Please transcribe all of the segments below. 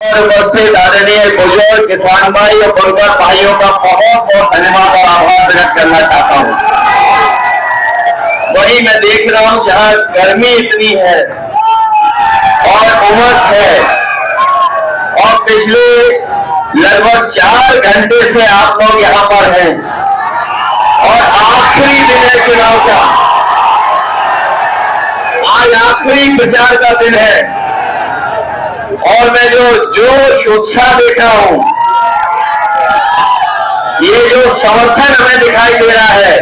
और उपस्थित आदरणीय बुजुर्ग किसान भाई और बुजुर्ग भाइयों का बहुत बहुत धन्यवाद और आभार प्रकट करना चाहता हूँ। वही मैं देख रहा हूँ जहाँ गर्मी इतनी है और उमस है और पिछले लगभग 4 घंटे से आप लोग यहाँ पर हैं और आखिरी दिन है चुनाव का। आज आखिरी प्रचार का दिन है और मैं जो जोश उत्साह देखा हूं, ये जो समर्थन हमें दिखाई दे रहा है,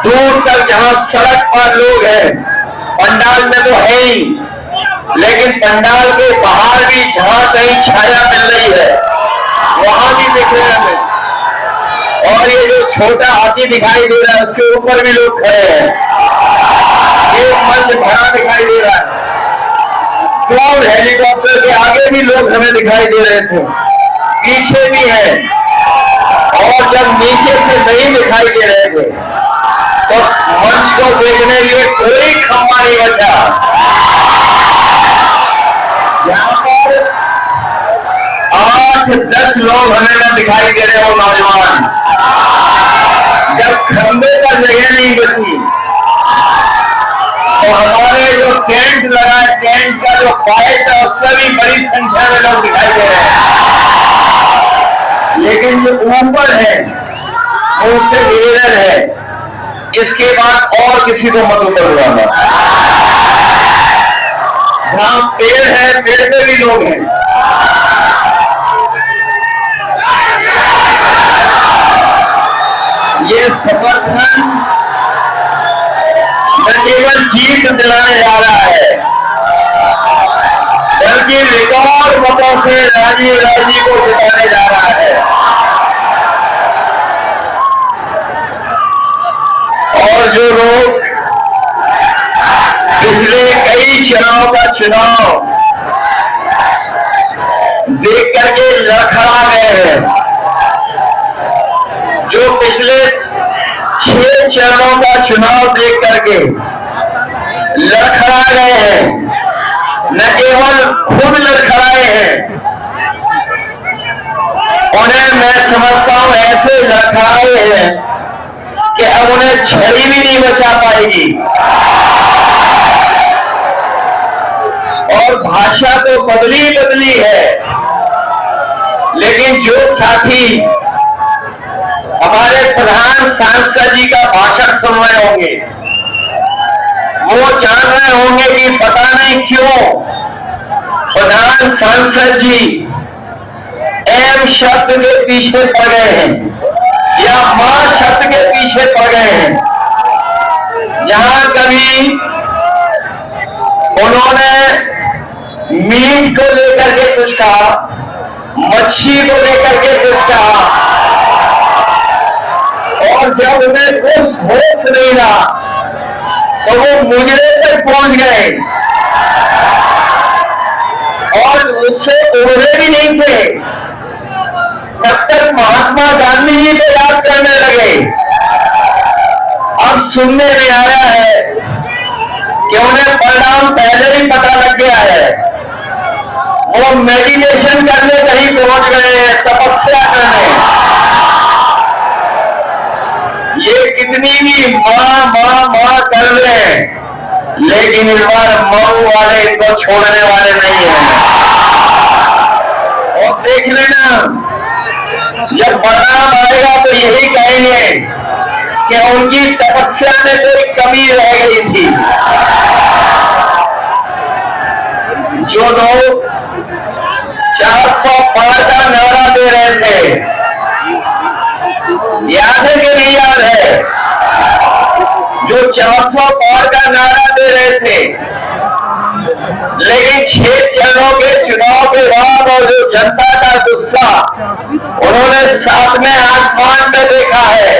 दूर तक जहां सड़क पर लोग हैं, पंडाल में तो है ही, लेकिन पंडाल के बाहर भी जहां कहीं छाया मिल रही है वहां भी दिख रहे हैं। और ये जो छोटा हाथी दिखाई दे रहा है उसके ऊपर भी लोग खड़े हैं। ये मंच भरा दिखाई दे रहा है। क्लाउड हेलीकॉप्टर के आगे भी लोग हमें दिखाई दे रहे थे, पीछे भी है, और जब नीचे से नहीं दिखाई दे रहे थे तो मंच को देखने के लिए कोई खंभा नहीं बचा। यहाँ पर 8-10 लोग हमें न दिखाई दे रहे हो नौजवान। जब खंभे पर जगह नहीं बची तो हमारे जो टेंट लगा है, टेंट का जो फाइट है उससे भी बड़ी संख्या में लोग दिखाई दे रहे हैं, लेकिन जो ऊपर है वो उससे निवेदन है, इसके बाद और किसी को मत ऊपर उड़ाना। जहां पेड़ है, पेड़ पे भी लोग हैं। ये समर्थन न केवल जीत दिलाने जा रहा है, बल्कि रिकॉर्ड मतों से राजीव गांधी को जिताने जा रहा है। और जो लोग पिछले कई चुनाव का चुनाव देख करके लड़खड़ा गए हैं, जो पिछले 6 चरणों का चुनाव देख करके लड़खड़ा गए हैं, न केवल खुद लड़खड़ाए हैं, उन्हें मैं समझता हूं ऐसे लड़खड़ाए हैं कि अब उन्हें छड़ी भी नहीं बचा पाएगी। और भाषा तो बदली है, लेकिन जो साथी हमारे प्रधान सांसद जी का भाषण सुन रहे होंगे वो जान रहे होंगे कि पता नहीं क्यों प्रधान सांसद जी एम शब्द के पीछे पड़ गए हैं या मां शब्द के पीछे पड़ गए हैं। जहां कभी उन्होंने मीट को लेकर के कुछ कहा, मच्छी को लेकर के कुछ कहा, और जब उन्हें कुछ होश नहीं रहा तो वो मुजरे तक पहुंच गए और उससे उड़े भी नहीं थे। तब तक महात्मा गांधी जी को याद करने लगे। अब सुनने में आ रहा है कि उन्हें परिणाम पहले ही पता लग गया है, वो मेडिटेशन करने कहीं पहुंच गए हैं, तपस्या करने। ये कितनी भी माँ कर ले, लेकिन इस बार मऊ वाले इनको छोड़ने वाले नहीं है। और देख लेना, जब परिणाम आएगा तो यही कहेंगे कि उनकी तपस्या में कोई कमी रह गई थी। जो लोग 400 पार का नारा दे रहे थे, याद है कि नहीं याद है? जो 400 पार का नारा दे रहे थे, लेकिन 6 चरणों के चुनाव के बाद और जो जनता का गुस्सा उन्होंने 7वें आसमान में देखा है,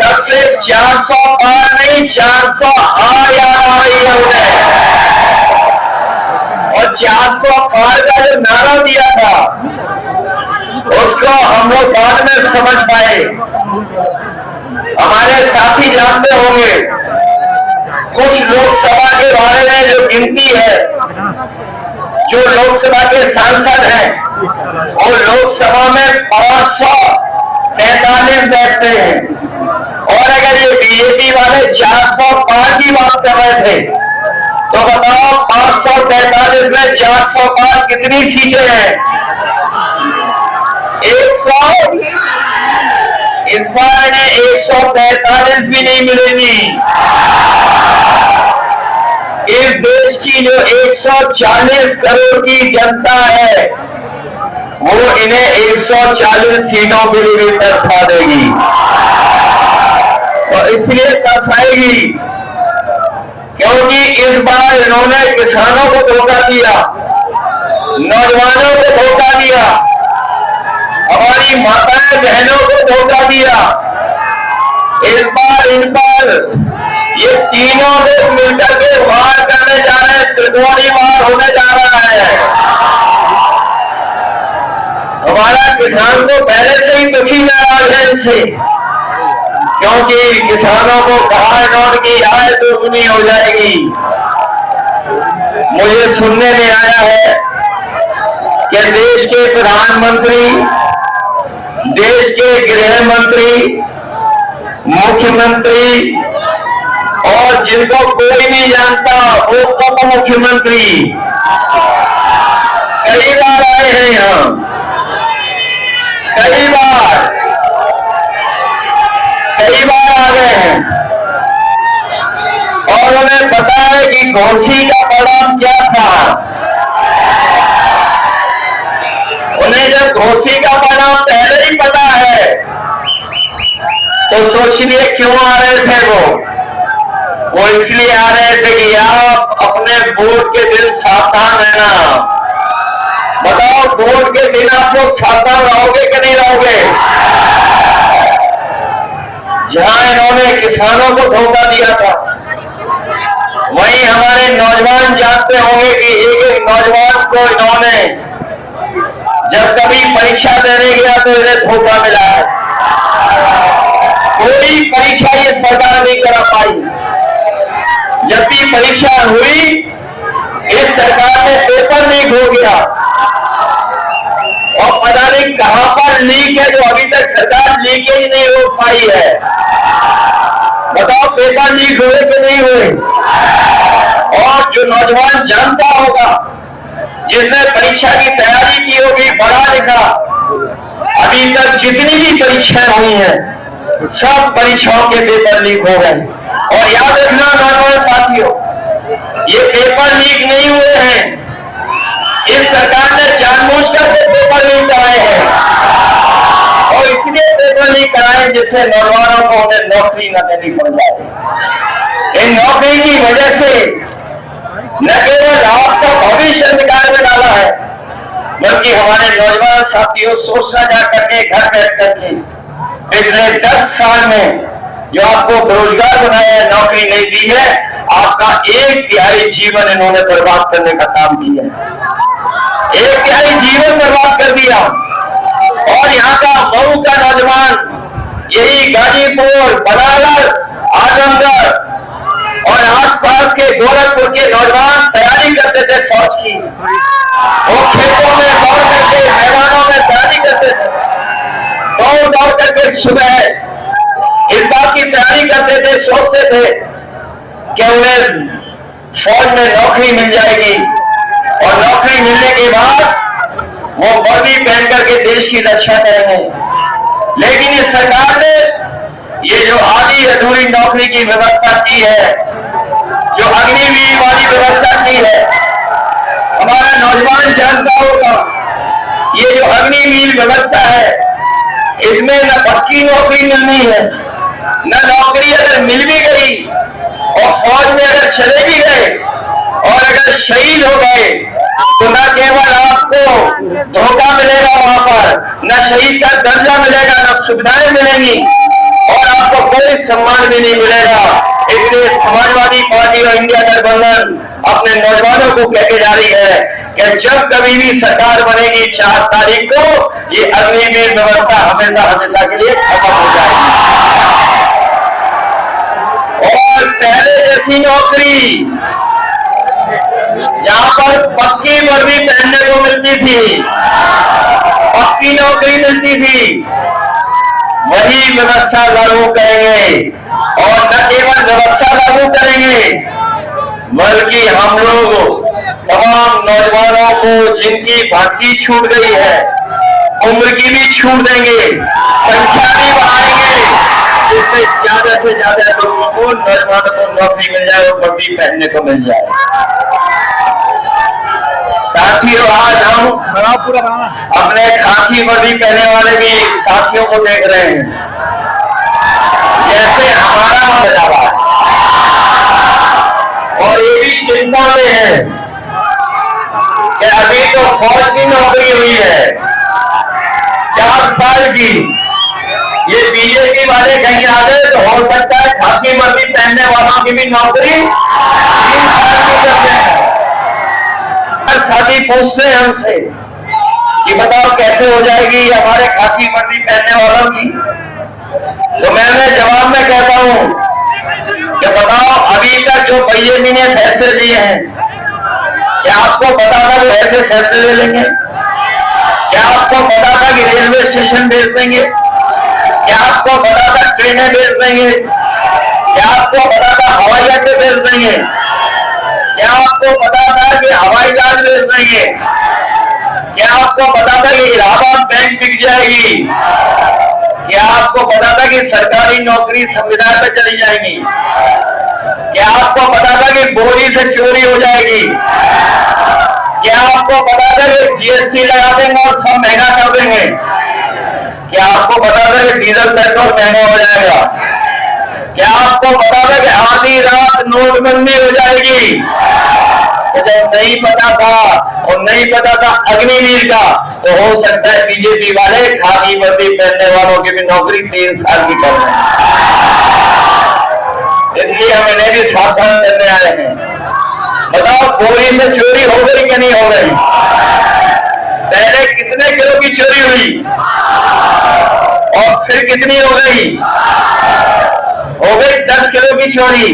तब से 400 पार नहीं 400 याद आ रही है उन्हें। और 400 पार का जो नारा दिया था उसको हम लोग बाद में समझ पाए। हमारे साथी जानते होंगे, कुछ लोकसभा के बारे में जो गिनती है जो लोकसभा के सांसद हैं वो लोकसभा में 543 बैठते हैं, और अगर ये बीजेपी वाले 405 की बात कर रहे थे तो बताओ 543 में 405 कितनी सीटें हैं? 100। इस बार इन्हें 143 भी नहीं मिलेंगी। इस देश की जो 140 करोड़ की जनता है वो इन्हें 140 सीटों के लिए तरसा देगी, और इसलिए तरसाएगी क्योंकि इस बार इन्होंने किसानों को धोखा दिया, नौजवानों को धोखा दिया, हमारी माताएं बहनों को धोखा दिया। इस बार इन पर ये तीनों देश मिलकर के वार करने जा रहे हैं, त्रिकोणीय वार होने जा रहा है। हमारा किसान तो पहले से ही दुखी नाराज है इनसे, क्योंकि किसानों को कहा इन्होंने आय दोगुनी हो जाएगी। मुझे सुनने में आया है कि देश के प्रधानमंत्री, देश के गृह मंत्री, मुख्यमंत्री और जिनको कोई नहीं जानता वो उप मुख्यमंत्री कई बार आए हैं यहाँ, कई बार आ गए हैं, और उन्हें पता है कि घोसी का परिणाम क्या था। उन्हें जब घोसी का परिणाम पहले ही पता है तो सोचिए क्यों आ रहे थे वो इसलिए आ रहे थे कि आप अपने वोट के दिन सावधान रहना। बताओ वोट के दिन आप लोग सावधान रहोगे कि नहीं रहोगे? जहां इन्होंने किसानों को धोखा दिया था वहीं हमारे नौजवान जानते होंगे कि एक एक नौजवान को इन्होंने जब कभी परीक्षा देने गया तो इन्हें धोखा मिला है। कोई परीक्षा ये सरकार नहीं करा पाई। जब भी परीक्षा हुई इस सरकार में पेपर लीक हो गया, और पता नहीं कहां पर लीक है जो अभी तक सरकार लीकेज नहीं रोक पाई है। बताओ पेपर लीक हुए कि नहीं हुए? और जो नौजवान जानता होगा, जिसने परीक्षा की तैयारी की होगी, पढ़ा लिखा, अभी तक जितनी भी परीक्षाएं हुई हैं सब परीक्षाओं के पेपर लीक हो गए। और याद रखना नौजवान साथियों, ये पेपर लीक नहीं हुए हैं, इस सरकार ने जानबूझकर के पेपर लीक कराए हैं, और इसलिए पेपर लीक कराए जिससे नौजवानों को उन्हें नौकरी न देनी पड़ जाए। इन नौकरी की वजह से न केवल आपका भविष्य अंधकार में डाला है, बल्कि हमारे नौजवान साथियों सोचना जा करके घर बैठ करके पिछले 10 साल में जो आपको बेरोजगार बनाया है, नौकरी नहीं दी है, आपका 1/3 जीवन इन्होंने बर्बाद करने का काम किया है। 1/3 जीवन बर्बाद कर दिया। और यहाँ का मऊ का नौजवान, यही गाजीपुर, बनारस, आजमगढ़ और आसपास के गोरखपुर के नौजवान तैयारी करते थे फौज की। वो खेतों में दौड़ करके, मैदानों में तैयारी करते थे, दौड़ करके सुबह इस बात की तैयारी करते थे, सोचते थे कि उन्हें फौज में नौकरी मिल जाएगी, और नौकरी मिलने के बाद वो वर्दी पहन करके देश की रक्षा करेंगे। लेकिन इस सरकार ने ये जो आधी अधूरी नौकरी की व्यवस्था की है, जो अग्निवीर वाली व्यवस्था की है, हमारा नौजवान जानता होगा ये जो अग्निवीर व्यवस्था है इसमें न पक्की नौकरी मिलनी है, न नौकरी अगर मिल भी गई और फौज में अगर चले भी गए और अगर शहीद हो गए तो न केवल आपको धोखा मिलेगा, वहां पर न शहीद का दर्जा मिलेगा, न सुविधाएं मिलेंगी, और आपको कोई सम्मान भी नहीं मिलेगा। इसलिए समाजवादी पार्टी और इंडिया गठबंधन अपने नौजवानों को कहके जा रही है कि जब कभी भी सरकार बनेगी 4 तारीख को ये अग्निवीर व्यवस्था हमेशा के लिए खत्म हो जाएगी, और पहले जैसी नौकरी जहां पर पक्की वर्दी पहनने को मिलती थी, पक्की नौकरी मिलती थी, वही व्यवस्था लागू करेंगे। और न केवल व्यवस्था लागू करेंगे, बल्कि हम लोग तमाम नौजवानों को जिनकी भर्ती छूट गई है, उम्र की भी छूट देंगे, संख्या भी बढ़ाएंगे, जिससे ज्यादा से ज्यादा लोगों को, नौजवानों को नौकरी मिल जाए और वर्दी पहनने को मिल जाए। साथियों, आज हम अपने खाकी वर्दी पहनने वाले भी साथियों को देख रहे हैं, जैसे हमारा मजावा, और ये भी चिंता में है कि अभी तो फौज की नौकरी हुई है 4 साल की, ये बीजेपी वाले कहीं आ गए तो हो सकता है खाकी वर्दी पहनने वालों की भी नौकरी 3 साल की करते हैं। साथी पूछते हैं हमसे कि बताओ कैसे हो जाएगी हमारे खाकी वर्दी पहनने वालों की, तो मैं जवाब में कहता हूं कि बताओ अभी तक जो बीजेपी ने फैसले लिए हैं, क्या आपको पता था कि ऐसे फैसले ले लेंगे? क्या आपको पता था कि रेलवे स्टेशन भेज देंगे? क्या आपको पता था ट्रेनें भेज देंगे? क्या आपको पता था हवाई अड्डे भेज देंगे? क्या आपको पता था कि हवाई जहाज भेज देंगे? क्या आपको पता था कि इलाहाबाद बैंक बिक जाएगी? क्या आपको पता था कि सरकारी नौकरी संविदा पे चली जाएगी? क्या आपको पता था कि बोरी से चोरी हो जाएगी? क्या आपको पता था कि जीएसटी लगा देंगे और सब महंगा कर देंगे? क्या आपको पता था कि डीजल पेट्रोल महंगा हो जाएगा? क्या आपको पता था कि आधी रात नोटबंदी हो जाएगी? जब नहीं पता था और नहीं पता था अग्निवीर का, तो हो सकता है बीजेपी वाले खाकी वर्दी पहनने वालों की भी नौकरी 3 साल की कर रहे हैं। इसलिए हम इन्हें भी सावधान करने आए हैं। बताओ बोरी से चोरी हो गई कि नहीं हो गई? पहले कितने किलो की चोरी हुई और फिर कितनी हो गई? हो गई 10 किलो की चोरी।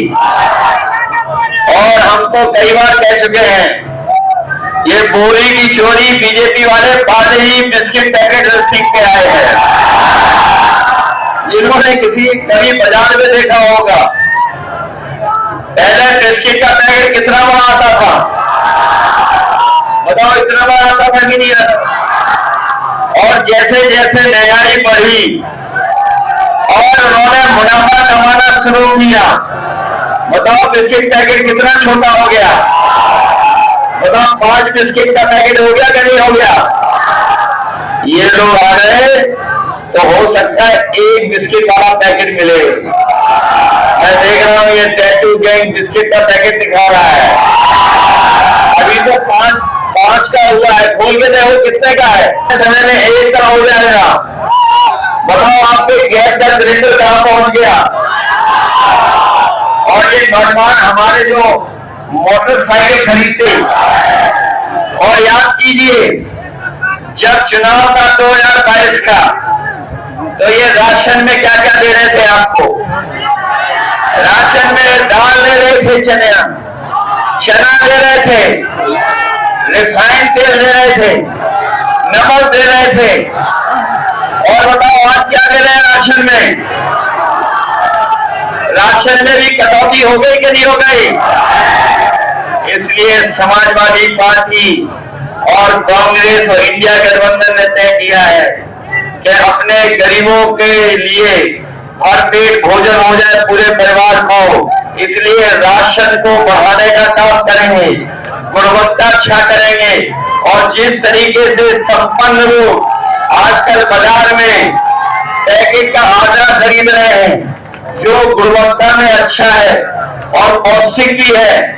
और हम तो कई बार कह चुके हैं, ये बोरी की चोरी बीजेपी वाले बाद ही बिस्किट पैकेट सीख के आए हैं। जिन्होंने कभी बाजार में देखा होगा, पहले बिस्किट का पैकेट कितना बड़ा आता था? बताओ, इतना बड़ा आता था कि नहीं आता? और जैसे जैसे महंगाई बढ़ी और उन्होंने मुनाफा कमाना शुरू किया, बताओ बिस्किट पैकेट कितना छोटा हो गया? बताओ 5 बिस्किट का पैकेट हो गया कि नहीं हो गया? ये लोग आ गए तो हो सकता है 1 बिस्किट वाला पैकेट मिले। मैं देख रहा हूं ये टैटू गैंग बिस्किट का पैकेट दिखा रहा है। अभी तो 5 का हुआ है, खोल के देखो कितने का है। समय में 1 का हो जाएगा। बताओ आपके गैस का सिलेंडर कहां पहुंच गया? और ये नौजवान हमारे जो मोटरसाइकिल खरीदते, और याद कीजिए जब चुनाव था 2022 का, तो ये राशन में क्या क्या दे रहे थे आपको? राशन में दाल दे रहे थे, चना दे रहे थे, रिफाइंड तेल दे रहे थे, नमक दे रहे थे। और बताओ आज क्या दे रहे हैं राशन में? राशन में भी कटौती हो गई कि नहीं हो गई? इसलिए समाजवादी पार्टी और कांग्रेस और इंडिया गठबंधन ने तय किया है कि अपने गरीबों के लिए हर पेट भोजन हो जाए पूरे परिवार को। इसलिए राशन को बढ़ाने का काम करेंगे, गुणवत्ता अच्छा करेंगे। और जिस तरीके से संपन्न लोग आजकल बाजार में पैकेट का आटा खरीद रहे हैं, जो गुणवत्ता में अच्छा है और पौष्टिक भी है,